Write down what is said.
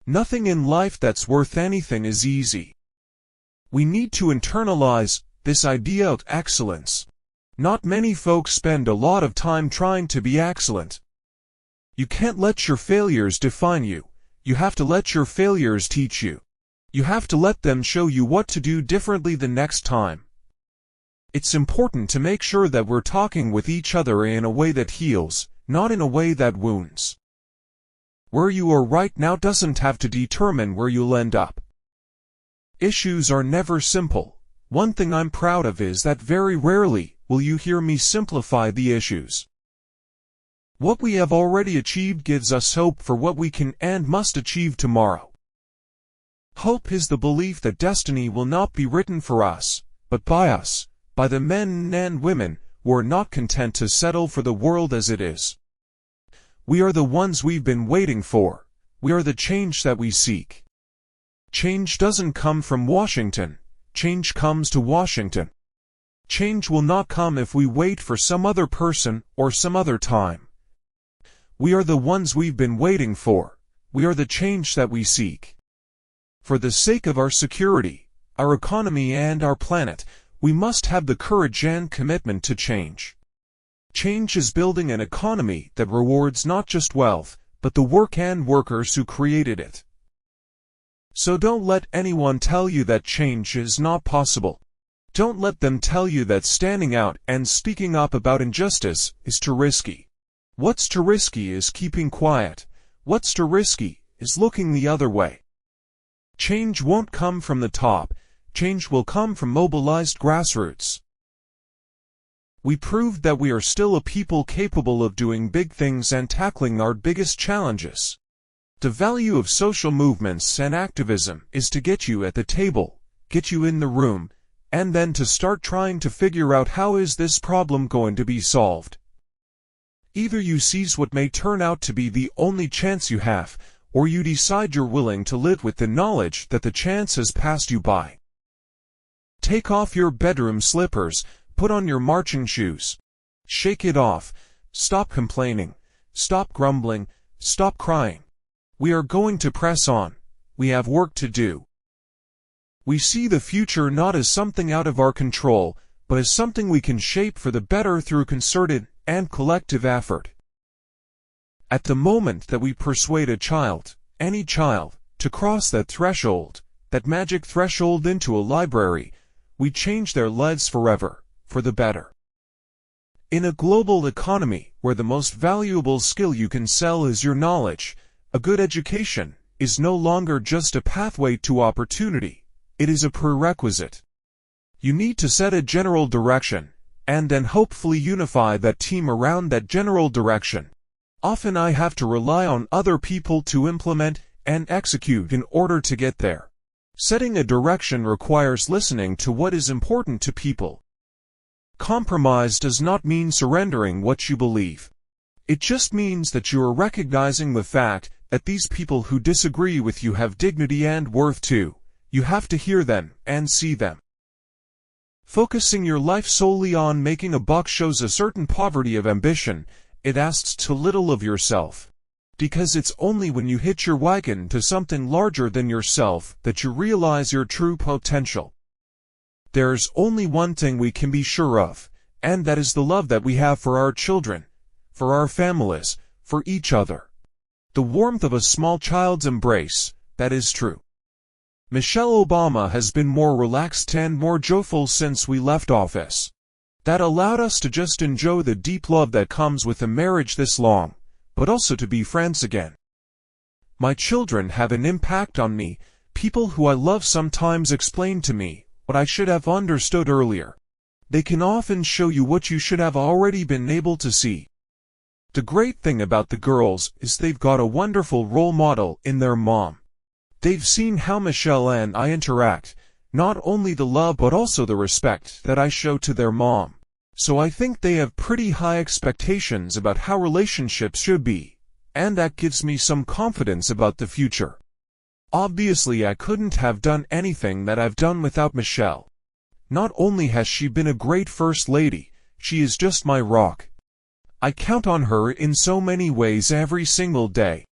Nothing in life that's worth anything is easy. We need to internalize this idea of excellence. Not many folks spend a lot of time trying to be excellent. You can't let your failures define you. You have to let your failures teach you. You have to let them show you what to do differently the next time. It's important to make sure that we're talking with each other in a way that heals, not in a way that wounds. Where you are right now doesn't have to determine where you'll end up. Issues are never simple. One thing I'm proud of is that very rarely will you hear me simplify the issues. What we have already achieved gives us hope for what we can and must achieve tomorrow. Hope is the belief that destiny will not be written for us, but by us, by the men and women who are not content to settle for the world as it is. We are the ones we've been waiting for. We are the change that we seek. Change doesn't come from Washington. Change comes to Washington. Change will not come if we wait for some other person or some other time. We are the ones we've been waiting for. We are the change that we seek. For the sake of our security, our economy and our planet, we must have the courage and commitment to change. Change is building an economy that rewards not just wealth, but the work and workers who created it. So don't let anyone tell you that change is not possible. Don't let them tell you that standing out and speaking up about injustice is too risky. What's too risky is keeping quiet. What's too risky is looking the other way. Change won't come from the top. Change will come from mobilized grassroots. We proved that we are still a people capable of doing big things and tackling our biggest challenges. The value of social movements and activism is to get you at the table, get you in the room, and then to start trying to figure out how is this problem going to be solved. Either you seize what may turn out to be the only chance you have, or you decide you're willing to live with the knowledge that the chance has passed you by. Take off your bedroom slippers, put on your marching shoes. Shake it off. Stop complaining. Stop grumbling. Stop crying. We are going to press on. We have work to do. We see the future not as something out of our control, but as something we can shape for the better through concerted and collective effort. At the moment that we persuade a child, any child, to cross that threshold, that magic threshold into a library, we change their lives forever, for the better. In a global economy where the most valuable skill you can sell is your knowledge, a good education is no longer just a pathway to opportunity, it is a prerequisite. You need to set a general direction, and then hopefully unify that team around that general direction. Often I have to rely on other people to implement and execute in order to get there. Setting a direction requires listening to what is important to people. Compromise does not mean surrendering what you believe. It just means that you are recognizing the fact that these people who disagree with you have dignity and worth too. You have to hear them and see them. Focusing your life solely on making a buck shows a certain poverty of ambition. It asks too little of yourself. Because it's only when you hitch your wagon to something larger than yourself that you realize your true potential. There's only one thing we can be sure of, and that is the love that we have for our children, for our families, for each other. The warmth of a small child's embrace, that is true. Michelle Obama has been more relaxed and more joyful since we left office. That allowed us to just enjoy the deep love that comes with a marriage this long, but also to be friends again. My children have an impact on me. People who I love sometimes explain to me what I should have understood earlier. They can often show you what you should have already been able to see. The great thing about the girls is they've got a wonderful role model in their mom. They've seen how Michelle and I interact, not only the love but also the respect that I show to their mom. So I think they have pretty high expectations about how relationships should be, and that gives me some confidence about the future. Obviously I couldn't have done anything that I've done without Michelle. Not only has she been a great first lady, she is just my rock. I count on her in so many ways every single day.